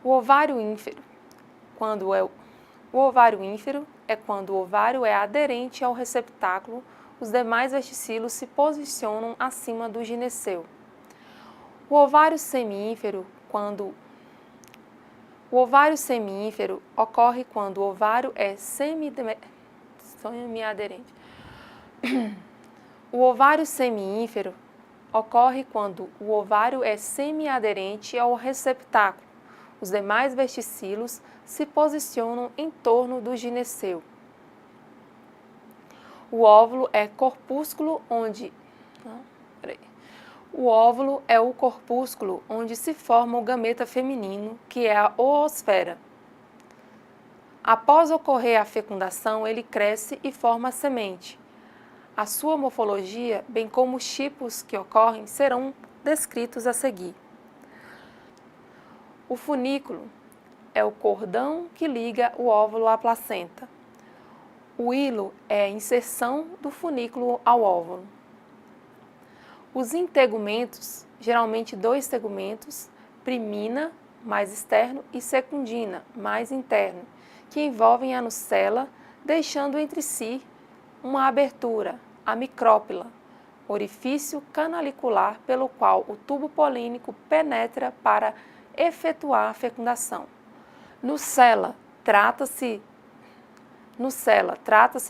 O ovário ínfero é quando o ovário é aderente ao receptáculo, os demais verticilos se posicionam acima do gineceu. O ovário semiínfero ocorre quando o ovário é semiaderente. O ovário semiínfero ocorre quando o ovário é semiaderente ao receptáculo. Os demais verticilos se posicionam em torno do gineceu. O óvulo é O óvulo é o corpúsculo onde se forma o gameta feminino, que é a oosfera. Após ocorrer a fecundação, ele cresce e forma a semente. A sua morfologia, bem como os tipos que ocorrem, serão descritos a seguir. O funículo é o cordão que liga o óvulo à placenta. O hilo é a inserção do funículo ao óvulo. Os integumentos, geralmente 2 tegumentos, primina, mais externo, e secundina, mais interno, que envolvem a nucela, deixando entre si uma abertura, a micrópila, orifício canalicular pelo qual o tubo polínico penetra para efetuar a fecundação. Nucela trata-se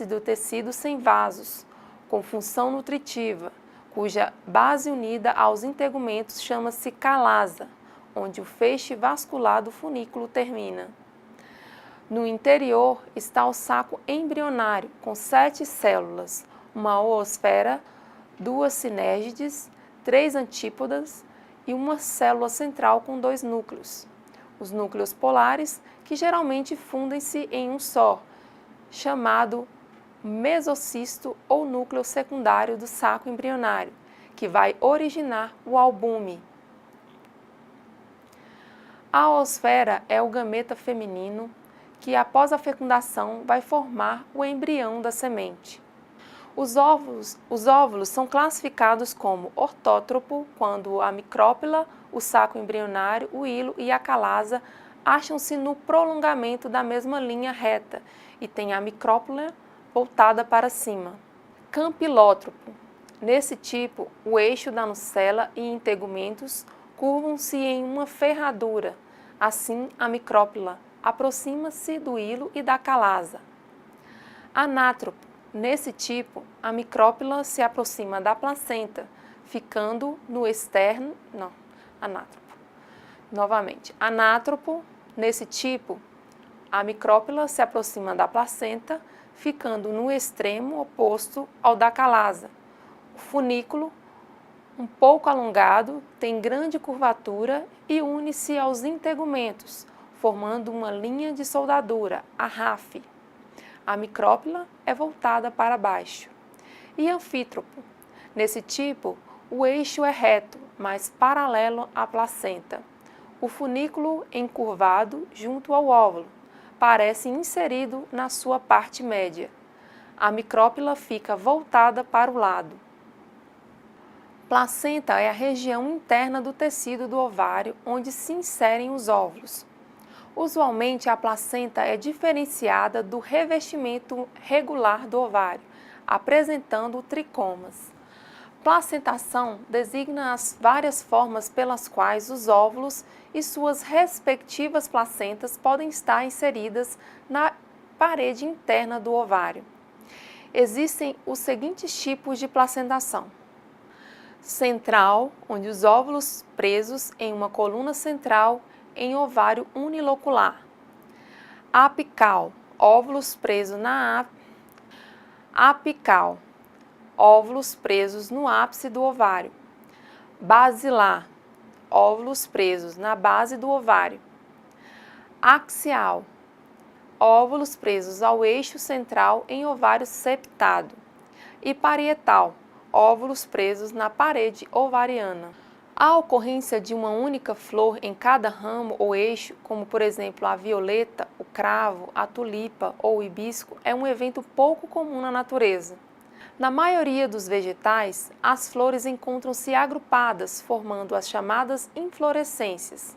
do tecido sem vasos, com função nutritiva, cuja base unida aos integumentos chama-se calasa, onde o feixe vascular do funículo termina. No interior está o saco embrionário, com 7 células, uma oosfera, 2 sinérgides, 3 antípodas e uma célula central com 2 núcleos. Os núcleos polares, que geralmente fundem-se em um só, chamado mesocisto ou núcleo secundário do saco embrionário, que vai originar o albume. A oosfera é o gameta feminino que, após a fecundação, vai formar o embrião da semente. Os óvulos são classificados como ortótropo quando a micrópila, o saco embrionário, o hilo e a calasa acham-se no prolongamento da mesma linha reta e tem a micrópila voltada para cima. Campilótropo. Nesse tipo, o eixo da nucela e integumentos curvam-se em uma ferradura. Assim, a micrópila aproxima-se do hilo e da calasa. Anátropo. Nesse tipo, a micrópila se aproxima da placenta, ficando no externo. Anátropo. Novamente, anátropo. Nesse tipo, a micrópila se aproxima da placenta, ficando no extremo oposto ao da calasa. O funículo, um pouco alongado, tem grande curvatura e une-se aos integumentos, formando uma linha de soldadura, a ráfie. A micrópila é voltada para baixo. E anfítropo. Nesse tipo, o eixo é reto, mas paralelo à placenta. O funículo encurvado junto ao óvulo, parece inserido na sua parte média. A micrópila fica voltada para o lado. Placenta é a região interna do tecido do ovário onde se inserem os óvulos. Usualmente, a placenta é diferenciada do revestimento regular do ovário, apresentando tricomas. Placentação designa as várias formas pelas quais os óvulos e suas respectivas placentas podem estar inseridas na parede interna do ovário. Existem os seguintes tipos de placentação. Central, onde os óvulos presos em uma coluna central em ovário unilocular. Apical, óvulos presos apical, óvulos presos no ápice do ovário. Basilar, óvulos presos na base do ovário. Axial, óvulos presos ao eixo central em ovário septado. E parietal, óvulos presos na parede ovariana. A ocorrência de uma única flor em cada ramo ou eixo, como por exemplo a violeta, o cravo, a tulipa ou o hibisco, é um evento pouco comum na natureza. Na maioria dos vegetais, as flores encontram-se agrupadas, formando as chamadas inflorescências.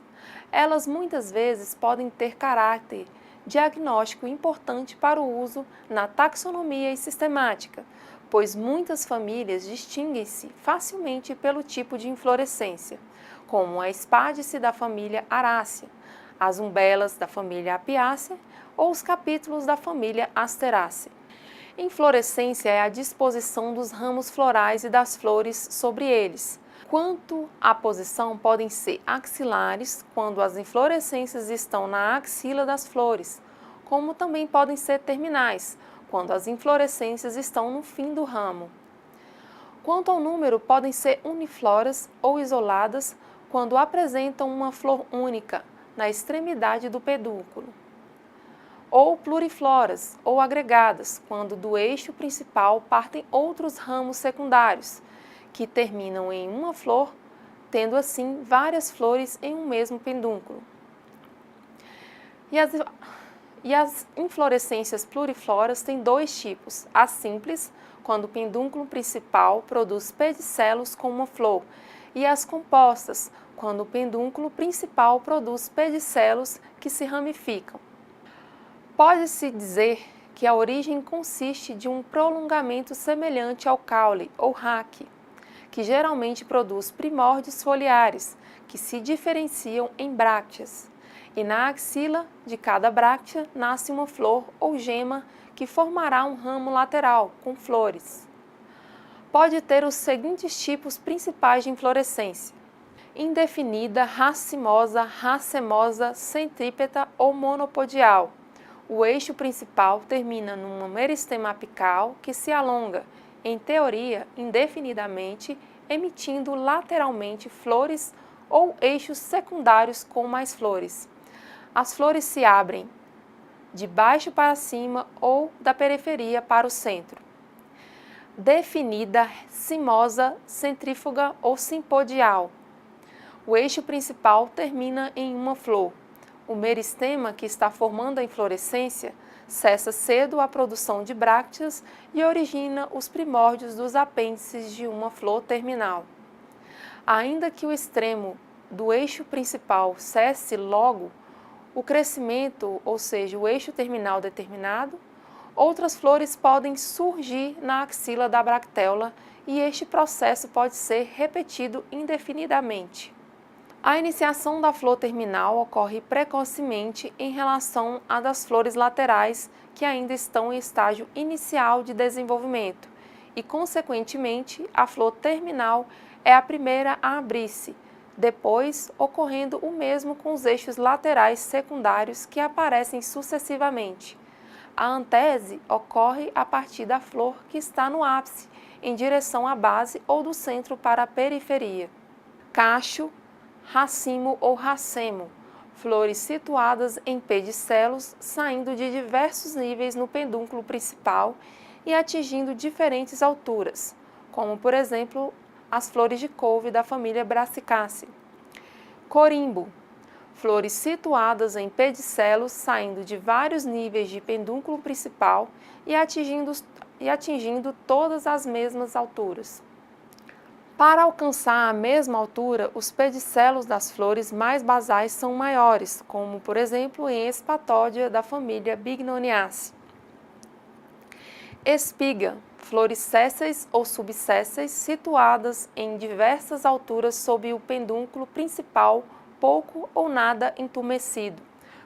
Elas muitas vezes podem ter caráter diagnóstico importante para o uso na taxonomia e sistemática, pois muitas famílias distinguem-se facilmente pelo tipo de inflorescência, como a espádice da família Arácea, as umbelas da família Apiácea ou os capítulos da família Asterácea. Inflorescência é a disposição dos ramos florais e das flores sobre eles. Quanto à posição, podem ser axilares, quando as inflorescências estão na axila das flores, como também podem ser terminais, quando as inflorescências estão no fim do ramo. Quanto ao número, podem ser unifloras ou isoladas quando apresentam uma flor única na extremidade do pedúnculo. Ou plurifloras ou agregadas, quando do eixo principal partem outros ramos secundários, que terminam em uma flor, tendo assim várias flores em um mesmo pedúnculo. E as inflorescências plurifloras têm dois tipos: as simples, quando o pedúnculo principal produz pedicelos com uma flor, e as compostas, quando o pedúnculo principal produz pedicelos que se ramificam. Pode-se dizer que a origem consiste de um prolongamento semelhante ao caule ou raque, que geralmente produz primórdios foliares, que se diferenciam em brácteas. E na axila de cada bráctea nasce uma flor ou gema que formará um ramo lateral com flores. Pode ter os seguintes tipos principais de inflorescência: indefinida, racimosa, racemosa, centrípeta ou monopodial. O eixo principal termina numa meristema apical que se alonga, em teoria, indefinidamente, emitindo lateralmente flores ou eixos secundários com mais flores. As flores se abrem de baixo para cima ou da periferia para o centro. Definida, cimosa, centrífuga ou simpodial. O eixo principal termina em uma flor. O meristema que está formando a inflorescência cessa cedo a produção de brácteas e origina os primórdios dos apêndices de uma flor terminal. Ainda que o extremo do eixo principal cesse logo o crescimento, ou seja, o eixo terminal determinado, outras flores podem surgir na axila da bracteola e este processo pode ser repetido indefinidamente. A iniciação da flor terminal ocorre precocemente em relação à das flores laterais, que ainda estão em estágio inicial de desenvolvimento, e, consequentemente, a flor terminal é a primeira a abrir-se, depois ocorrendo o mesmo com os eixos laterais secundários que aparecem sucessivamente. A antese ocorre a partir da flor que está no ápice, em direção à base ou do centro para a periferia. Cacho, racimo ou racemo, flores situadas em pedicelos, saindo de diversos níveis no pedúnculo principal e atingindo diferentes alturas, como por exemplo as flores de couve da família Brassicaceae. Corimbo, flores situadas em pedicelos, saindo de vários níveis de pedúnculo principal e atingindo todas as mesmas alturas. Para alcançar a mesma altura, os pedicelos das flores mais basais são maiores, como por exemplo em Espatódia da família Bignoniaceae. Espiga, flores sésseis ou subsésseis situadas em diversas alturas sob o pedúnculo principal, pouco ou nada entumecido,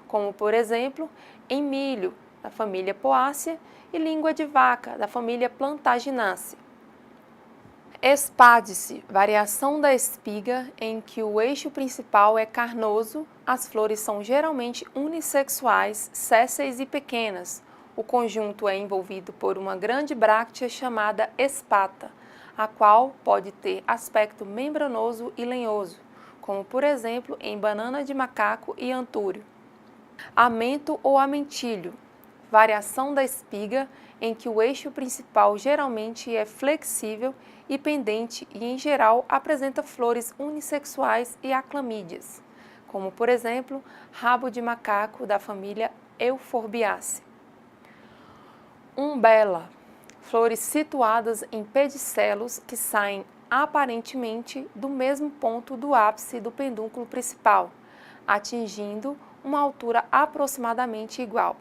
como por exemplo em milho, da família Poácea, e língua de vaca, da família Plantaginácea. Espádice, variação da espiga em que o eixo principal é carnoso, as flores são geralmente unissexuais, sésseis e pequenas. O conjunto é envolvido por uma grande bráctea chamada espata, a qual pode ter aspecto membranoso e lenhoso, como por exemplo em banana de macaco e antúrio. Amento ou amentilho, variação da espiga em que o eixo principal geralmente é flexível e pendente e em geral apresenta flores unissexuais e aclamídeas, como por exemplo rabo de macaco da família Euphorbiaceae. Umbela, flores situadas em pedicelos que saem aparentemente do mesmo ponto do ápice do pedúnculo principal, atingindo uma altura aproximadamente igual.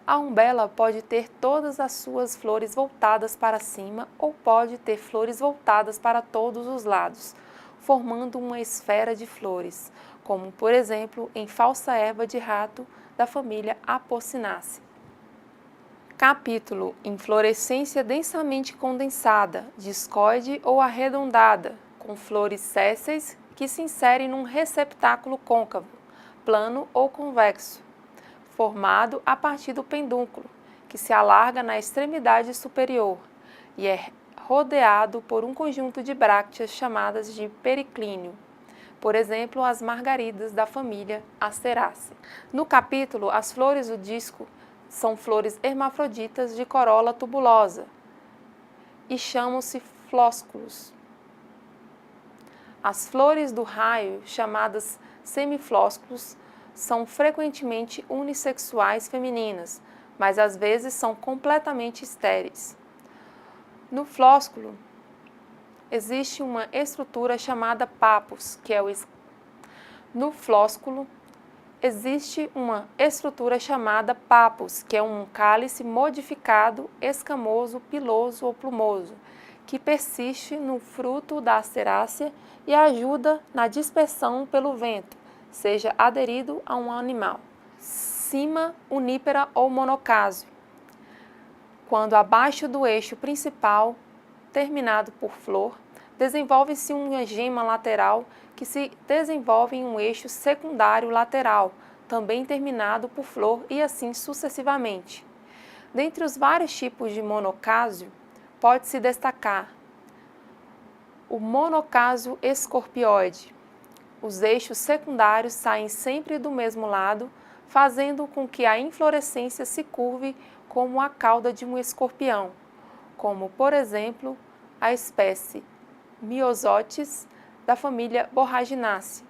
A umbela pode ter todas as suas flores voltadas para cima ou pode ter flores voltadas para todos os lados, formando uma esfera de flores, como por exemplo em falsa erva de rato da família Apocynaceae. Capítulo: inflorescência densamente condensada, discoide ou arredondada, com flores sésseis que se inserem num receptáculo côncavo, plano ou convexo, formado a partir do pedúnculo, que se alarga na extremidade superior e é rodeado por um conjunto de brácteas chamadas de periclínio, por exemplo, as margaridas da família Asteraceae. No capítulo, as flores do disco são flores hermafroditas de corola tubulosa e chamam-se flósculos. As flores do raio, chamadas semiflósculos, são frequentemente unissexuais femininas, mas às vezes são completamente estéreis. No flósculo, existe uma estrutura chamada papus, que é o No flósculo, existe uma estrutura chamada papus, que é um cálice modificado, escamoso, piloso ou plumoso, que persiste no fruto da asterácea e ajuda na dispersão pelo vento, seja aderido a um animal. Cima unípara ou monocásio, quando abaixo do eixo principal, terminado por flor, desenvolve-se uma gema lateral que se desenvolve em um eixo secundário lateral, também terminado por flor e assim sucessivamente. Dentre os vários tipos de monocásio, pode-se destacar o monocásio escorpioide. Os eixos secundários saem sempre do mesmo lado, fazendo com que a inflorescência se curve como a cauda de um escorpião, como, por exemplo, a espécie Myosotis da família Borraginaceae.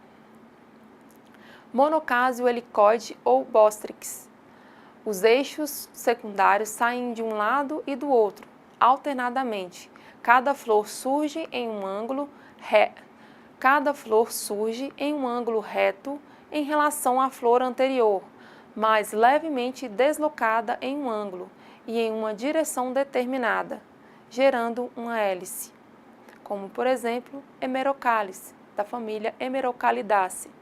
Monocásio helicoide ou Bostrix. Os eixos secundários saem de um lado e do outro, alternadamente. Cada flor surge em um ângulo reto em relação à flor anterior, mas levemente deslocada em um ângulo e em uma direção determinada, gerando uma hélice, como por exemplo, Hemerocallis, da família Hemerocallidaceae.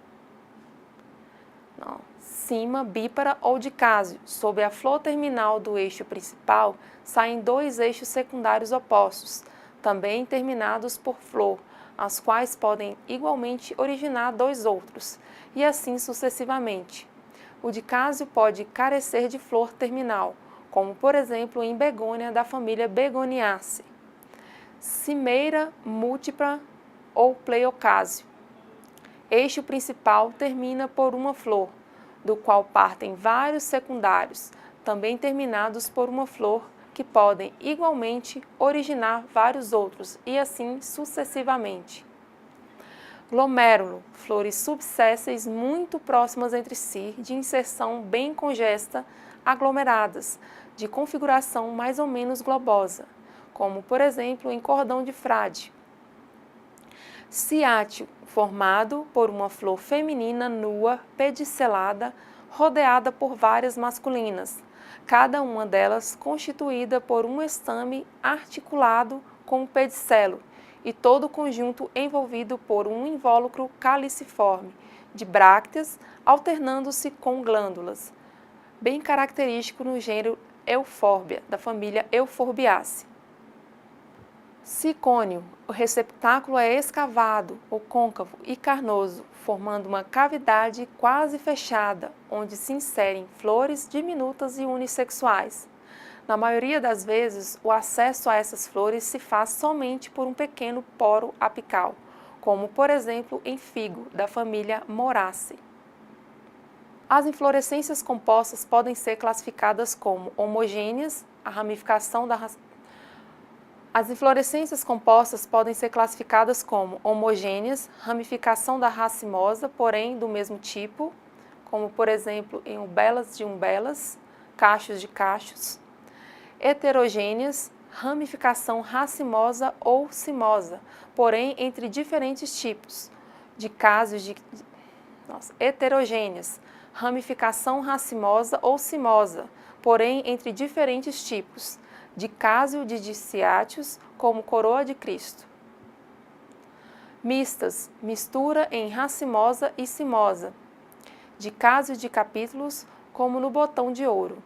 Cima bípara ou dicásio. Sob a flor terminal do eixo principal, saem dois eixos secundários opostos, também terminados por flor, as quais podem igualmente originar dois outros, e assim sucessivamente. O dicásio pode carecer de flor terminal, como por exemplo em begônia da família Begoniaceae. Cimeira múltipla ou pleocásio. Eixo principal termina por uma flor, do qual partem vários secundários, também terminados por uma flor, que podem igualmente originar vários outros, e assim sucessivamente. Glomérulo, flores subsésseis muito próximas entre si, de inserção bem congesta, aglomeradas, de configuração mais ou menos globosa, como por exemplo em cordão de frade. Ciátio, formado por uma flor feminina nua, pedicelada, rodeada por várias masculinas, cada uma delas constituída por um estame articulado com um pedicelo, e todo o conjunto envolvido por um invólucro caliciforme, de brácteas, alternando-se com glândulas, bem característico no gênero Euphorbia, da família Euphorbiaceae. Cicônio, o receptáculo é escavado ou côncavo e carnoso, formando uma cavidade quase fechada, onde se inserem flores diminutas e unissexuais. Na maioria das vezes, o acesso a essas flores se faz somente por um pequeno poro apical, como por exemplo em figo, da família Moraceae. As inflorescências compostas podem ser classificadas como homogêneas, a ramificação da As inflorescências compostas podem ser classificadas como homogêneas, ramificação da racimosa, porém do mesmo tipo, como por exemplo em umbelas de umbelas, cachos de cachos. Heterogêneas, ramificação racimosa ou cimosa, porém entre diferentes tipos, heterogêneas, ramificação racimosa ou cimosa, porém entre diferentes tipos, dicásio de diciáceos, como coroa de Cristo. Mistas, mistura em racimosa e cimosa, dicásio de capítulos, como no botão de ouro.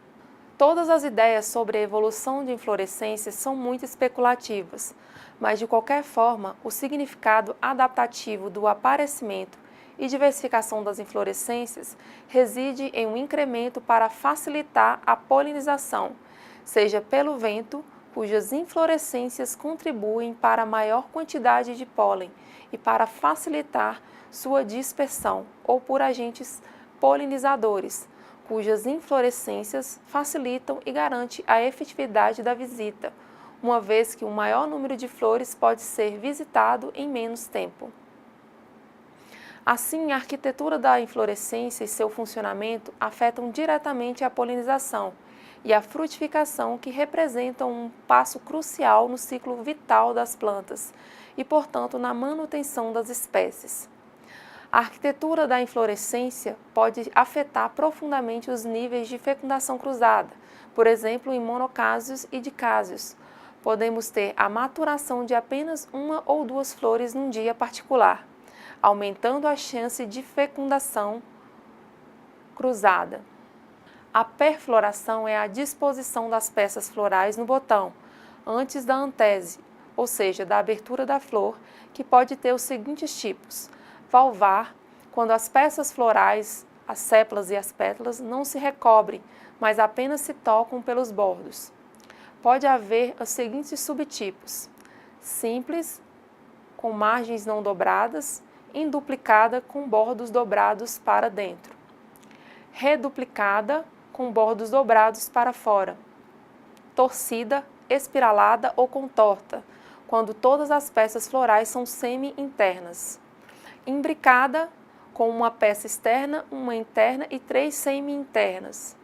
Todas as ideias sobre a evolução de inflorescências são muito especulativas, mas de qualquer forma, o significado adaptativo do aparecimento e diversificação das inflorescências reside em um incremento para facilitar a polinização, seja pelo vento, cujas inflorescências contribuem para a maior quantidade de pólen e para facilitar sua dispersão, ou por agentes polinizadores, cujas inflorescências facilitam e garantem a efetividade da visita, uma vez que um maior número de flores pode ser visitado em menos tempo. Assim, a arquitetura da inflorescência e seu funcionamento afetam diretamente a polinização e a frutificação, que representam um passo crucial no ciclo vital das plantas e, portanto, na manutenção das espécies. A arquitetura da inflorescência pode afetar profundamente os níveis de fecundação cruzada, por exemplo, em monocásios e dicásios. Podemos ter a maturação de apenas uma ou duas flores num dia particular, aumentando a chance de fecundação cruzada. A perfloração é a disposição das peças florais no botão, antes da antese, ou seja, da abertura da flor, que pode ter os seguintes tipos: valvar, quando as peças florais, as sépalas e as pétalas, não se recobrem, mas apenas se tocam pelos bordos. Pode haver os seguintes subtipos: simples, com margens não dobradas, induplicada, com bordos dobrados para dentro, reduplicada, com bordos dobrados para fora, torcida, espiralada ou contorta, quando todas as peças florais são semi-internas, imbricada, com uma peça externa, uma interna e 3 semi-internas,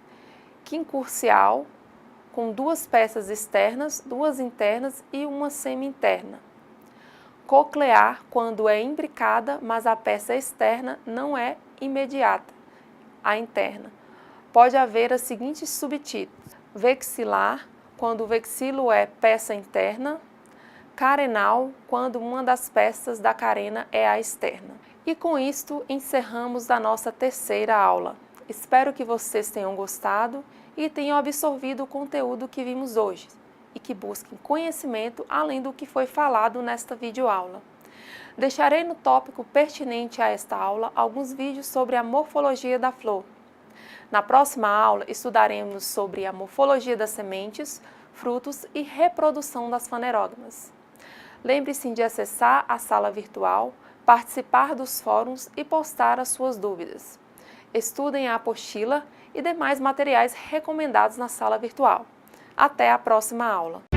quincurcial, com 2 peças externas, 2 internas e uma semi-interna, coclear, quando é imbricada, mas a peça externa não é imediata, a interna. Pode haver os seguintes subtipos: vexilar, quando o vexilo é peça interna, carenal, quando uma das peças da carena é a externa. E com isto encerramos a nossa terceira aula. Espero que vocês tenham gostado e tenham absorvido o conteúdo que vimos hoje e que busquem conhecimento além do que foi falado nesta videoaula. Deixarei no tópico pertinente a esta aula alguns vídeos sobre a morfologia da flor. Na próxima aula estudaremos sobre a morfologia das sementes, frutos e reprodução das fanerógamas. Lembre-se de acessar a sala virtual, participar dos fóruns e postar as suas dúvidas. Estudem a apostila e demais materiais recomendados na sala virtual. Até a próxima aula!